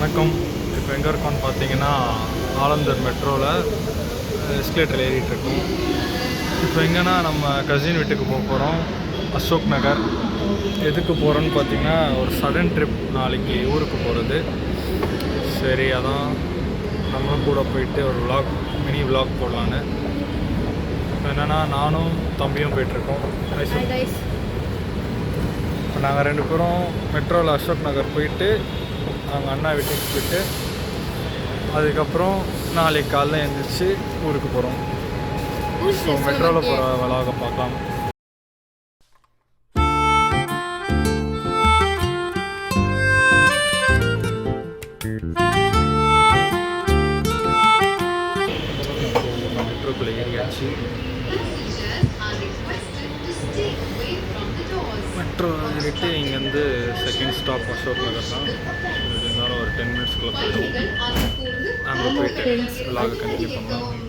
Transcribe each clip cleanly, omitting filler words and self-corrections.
வணக்கம். இப்போ எங்கே இருக்கோன்னு பார்த்தீங்கன்னா ஆலந்தூர் மெட்ரோவில் எஸ்கலேட்டர் ஏறிட்டுருக்கோம். இப்போ எங்கன்னா நம்ம கசின் வீட்டுக்கு போக போகிறோம், அசோக் நகர். எதுக்கு போகிறோன்னு பார்த்தீங்கன்னா ஒரு சடன் ட்ரிப், நாளைக்கு ஊருக்கு போகிறது. சரி, அதான் நம்மளும் கூட போயிட்டு ஒரு மினி விலாக் போடலான்னு. இப்போ என்னென்னா நானும் தம்பியும் போயிட்டுருக்கோம். இப்போ நாங்கள் 2 பேரும் மெட்ரோவில் அசோக் நகர் போயிட்டு அவங்க அண்ணா வீட்டுக்கு போயிட்டு அதுக்கப்புறம் நாளைக்கு காலைல எழுந்திரிச்சு ஊருக்கு போகிறோம். ஸோ மெட்ரோவில் போகிற விலாக பார்க்கலாம். மெட்ரோக்குள்ளே ஏறியாச்சு. மெட்ரோ ஏறிட்டு இங்கேருந்து செகண்ட் ஸ்டாப் அசோக் நகர் தான். இருந்தாலும் ஒரு 10 மினிட்ஸ்க்குள்ளே போயிடுவோம். அங்கே போயிட்டு விலாக கண்டினியூ பண்ணலாம்.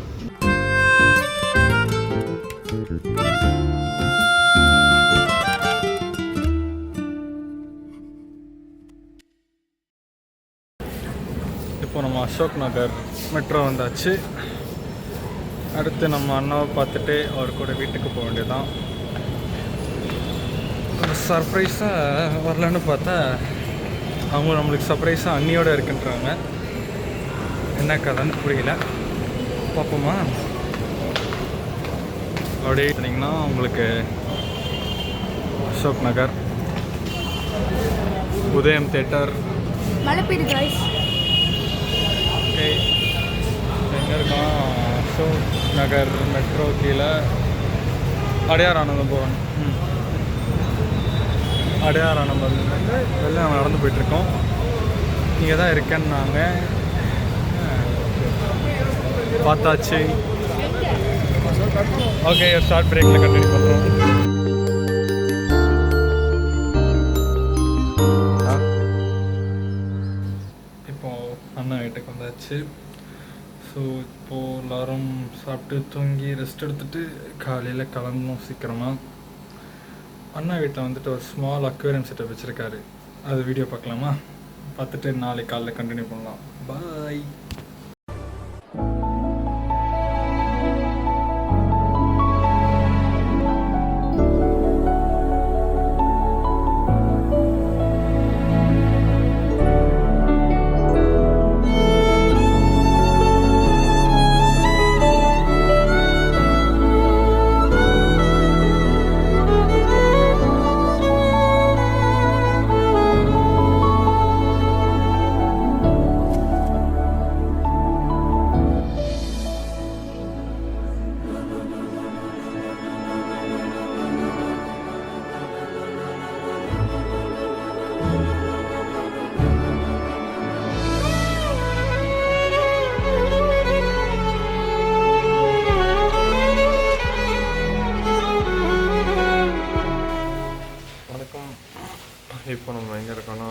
இப்போ நம்ம அசோக் நகர் மெட்ரோ வந்தாச்சு. அடுத்து நம்ம அண்ணாவை பார்த்துட்டு அவர் கூட வீட்டுக்கு போக வேண்டியதுதான். சர்ப்ரைஸாக வரலன்னு பார்த்தா அவங்க நம்மளுக்கு சர்ப்ரைஸாக அண்ணியோடு இருக்குன்றாங்க. என்ன கதைன்னு புரியல, பார்ப்போமா? அப்படியே பார்த்தீங்கன்னா உங்களுக்கு அசோக் நகர், உதயம் தேட்டர். ஓகே, எங்கே இருக்கோம்? அசோக் நகர் மெட்ரோ கீழே அடையார் ஆனந்தம் பவன். அடையார் ஆனந்தம் எல்லாம் நடந்து போயிட்டுருக்கோம். இங்கே தான் இருக்கேன்னு நாங்கள் பார்த்தாச்சு. ஓகே, ஷார்ட் பிரேக்கில் கண்டினியூ பண்ணுறோம். இப்போது அண்ணா வீட்டுக்கு வந்தாச்சு. ஸோ இப்போது எல்லோரும் சாப்பிட்டு தூங்கி ரெஸ்ட் எடுத்துகிட்டு காலையில் கிளம்பணும் சீக்கிரமாக. அண்ணா வீட்டில் வந்துட்டு ஒரு ஸ்மால் அக்வேரியம் செட்டப் வச்சுருக்காரு. அது வீடியோ பார்க்கலாமா? பார்த்துட்டு நாளைக்கு காலையில் கண்டினியூ பண்ணலாம். பாய். இப்போ நம்ம எங்கே இருக்கோன்னா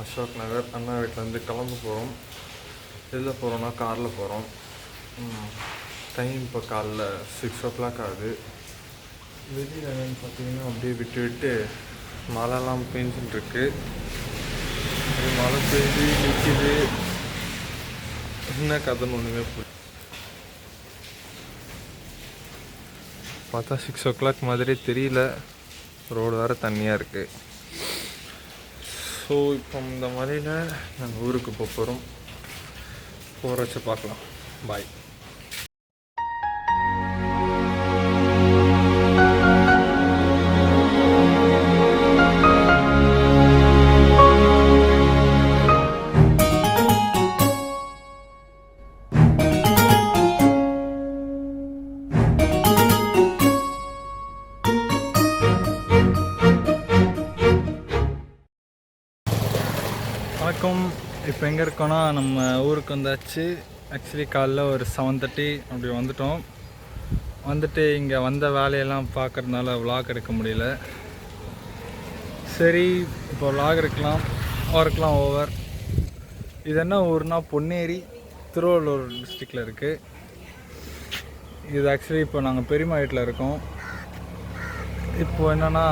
அசோக் நகர். அண்ணா வீட்டிலேருந்து கிளம்ப போகிறோம். எதில் போகிறோன்னா காரில் போகிறோம். டைம் இப்போ காலைல 6 o'clock ஆகுது. வெளியில் என்னென்னு பார்த்தீங்கன்னா அப்படியே விட்டு விட்டு மழைலாம் பெஞ்சுட்டுருக்கு. மழை பெஞ்சு நிற்கிது. என்ன கதைன்னு ஒன்றுமே பார்த்தா 6 o'clock மாதிரி தெரியல. ரோடு வேறு தண்ணியாக இருக்குது. ஸோ இப்போ இந்த மலையில் நாங்கள் ஊருக்கு போகிறோம். போகிற வச்சு பார்க்கலாம். பாய். வணக்கம். இப்போ எங்கே இருக்கோன்னா நம்ம ஊருக்கு வந்தாச்சு. ஆக்சுவலி காலைல ஒரு 7:30 அப்படி வந்துட்டோம். வந்துட்டு இங்கே வந்த வேலையெல்லாம் பார்க்குறதுனால விலாக் எடுக்க முடியல. சரி, இப்போ விலாக் எடுக்கலாம் ஓவர். இது என்ன ஊர்னா பொன்னேரி, திருவள்ளூர் டிஸ்ட்ரிக்டில் இருக்குது. இது ஆக்சுவலி இப்போ நாங்கள் பெரியம்மா வீட்டில் இருக்கோம். இப்போது என்னென்னா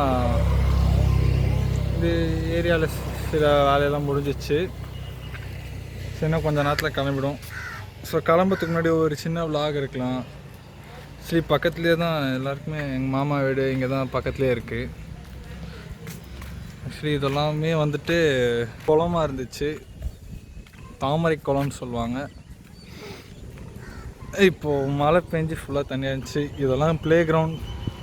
இது ஏரியாவில் சில வேலையெல்லாம் முடிஞ்சிச்சு. ஸோ இன்னும் கொஞ்சம் நேரத்தில் கிளம்பிடும். ஸோ கிளம்புறதுக்கு முன்னாடி ஒரு சின்ன vlog இருக்கலாம். சரி, பக்கத்துலேயே தான் எல்லாருக்குமே எங்கள் மாமா வீடு இங்கே தான் பக்கத்துலேயே இருக்குது. ஆக்சுவலி இதெல்லாமே வந்துட்டு குளமாக இருந்துச்சு, தாமரை குளம்னு சொல்லுவாங்க. இப்போது மழை பெஞ்சு ஃபுல்லாக தண்ணியாக இருந்துச்சு. இதெல்லாம் ப்ளே கிரவுண்ட்.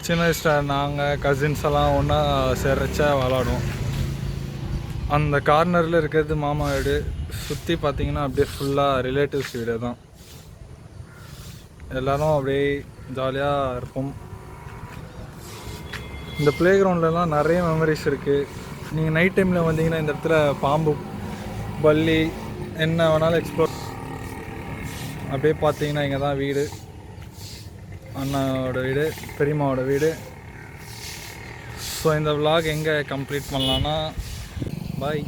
சின்ன வயசில் நாங்கள் கசின்ஸ் எல்லாம் ஒன்றா சேர்றச்சா விளாடுவோம். அந்த கார்னரில் இருக்கிறது மாமா வீடு. சுற்றி பார்த்தீங்கன்னா அப்படியே ஃபுல்லாக ரிலேட்டிவ்ஸ் வீடு தான். எல்லோரும் அப்படியே ஜாலியாக இருப்போம். இந்த ப்ளே கிரவுண்ட்லலாம் நிறைய மெமரிஸ் இருக்குது. நீங்கள் நைட் டைமில் வந்தீங்கன்னா இந்த இடத்துல பாம்பு, பல்லி என்ன வேணாலும் எக்ஸ்ப்ளோர். அப்படியே பார்த்தீங்கன்னா இங்கே தான் வீடு, அண்ணாவோட வீடு, பெரியம்மாவோட வீடு. ஸோ இந்த vlog எங்கே கம்ப்ளீட் பண்ணலான்னா பாய்.